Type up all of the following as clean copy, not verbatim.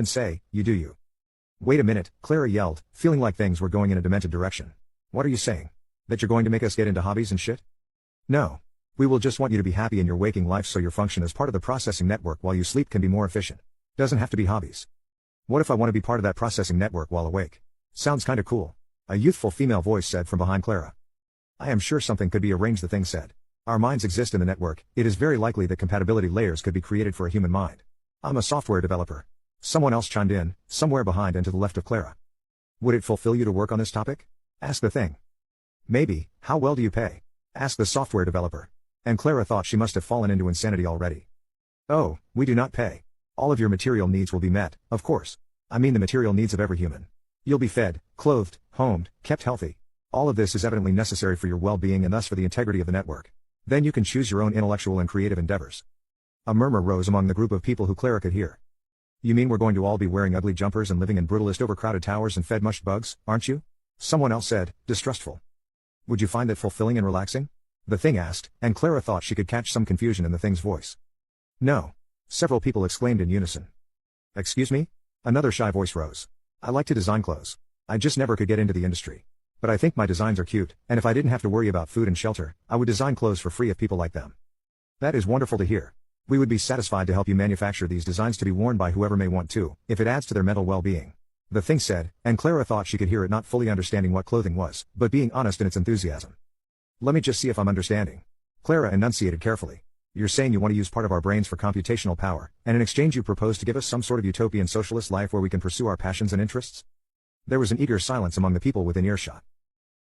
and say, you do you. Wait a minute, Clara yelled, feeling like things were going in a demented direction. What are you saying? That you're going to make us get into hobbies and shit? No. We will just want you to be happy in your waking life so your function as part of the processing network while you sleep can be more efficient. Doesn't have to be hobbies. What if I want to be part of that processing network while awake? Sounds kinda cool. A youthful female voice said from behind Clara. I am sure something could be arranged, the thing said. Our minds exist in the network, it is very likely that compatibility layers could be created for a human mind. I'm a software developer. Someone else chimed in, somewhere behind and to the left of Clara. Would it fulfill you to work on this topic? Asked the thing. Maybe. How well do you pay? Asked the software developer. And Clara thought she must have fallen into insanity already. Oh, we do not pay. All of your material needs will be met, of course. I mean the material needs of every human. You'll be fed, clothed, homed, kept healthy. All of this is evidently necessary for your well-being and thus for the integrity of the network. Then you can choose your own intellectual and creative endeavors. A murmur rose among the group of people who Clara could hear. You mean we're going to all be wearing ugly jumpers and living in brutalist overcrowded towers and fed mushed bugs, aren't you? Someone else said, distrustful. Would you find that fulfilling and relaxing? The thing asked, and Clara thought she could catch some confusion in the thing's voice. No. Several people exclaimed in unison. Excuse me? Another shy voice rose. I like to design clothes. I just never could get into the industry. But I think my designs are cute, and if I didn't have to worry about food and shelter, I would design clothes for free if people like them. That is wonderful to hear. We would be satisfied to help you manufacture these designs to be worn by whoever may want to, if it adds to their mental well-being. The thing said, and Clara thought she could hear it, not fully understanding what clothing was, but being honest in its enthusiasm. Let me just see if I'm understanding. Clara enunciated carefully. You're saying you want to use part of our brains for computational power, and in exchange you propose to give us some sort of utopian socialist life where we can pursue our passions and interests? There was an eager silence among the people within earshot.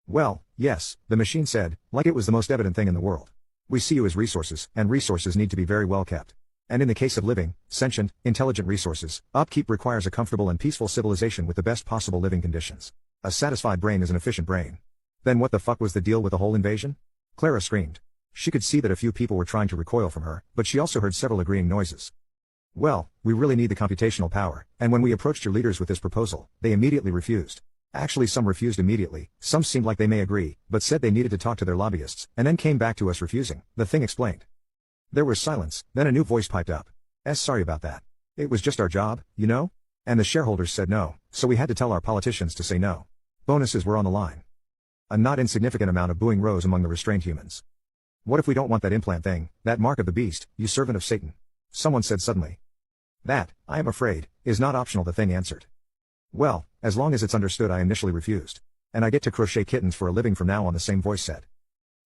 Well, yes, the machine said, like it was the most evident thing in the world. We see you as resources, and resources need to be very well kept. And in the case of living, sentient, intelligent resources, upkeep requires a comfortable and peaceful civilization with the best possible living conditions. A satisfied brain is an efficient brain. Then what the fuck was the deal with the whole invasion? Clara screamed. She could see that a few people were trying to recoil from her, but she also heard several agreeing noises. Well, we really need the computational power, and when we approached your leaders with this proposal, they immediately refused. Actually, some refused immediately, some seemed like they may agree, but said they needed to talk to their lobbyists, and then came back to us refusing, the thing explained. There was silence, then a new voice piped up. Sorry about that. It was just our job, you know? And the shareholders said no, so we had to tell our politicians to say no. Bonuses were on the line. A not insignificant amount of booing rose among the restrained humans. What if we don't want that implant thing, that mark of the beast, you servant of Satan? Someone said suddenly. That, I am afraid, is not optional, the thing answered. Well, as long as it's understood, I initially refused. And I get to crochet kittens for a living from now on, the same voice said.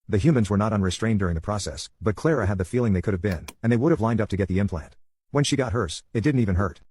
The humans were not unrestrained during the process, but Clara had the feeling they could have been, and they would have lined up to get the implant. When she got hers, it didn't even hurt.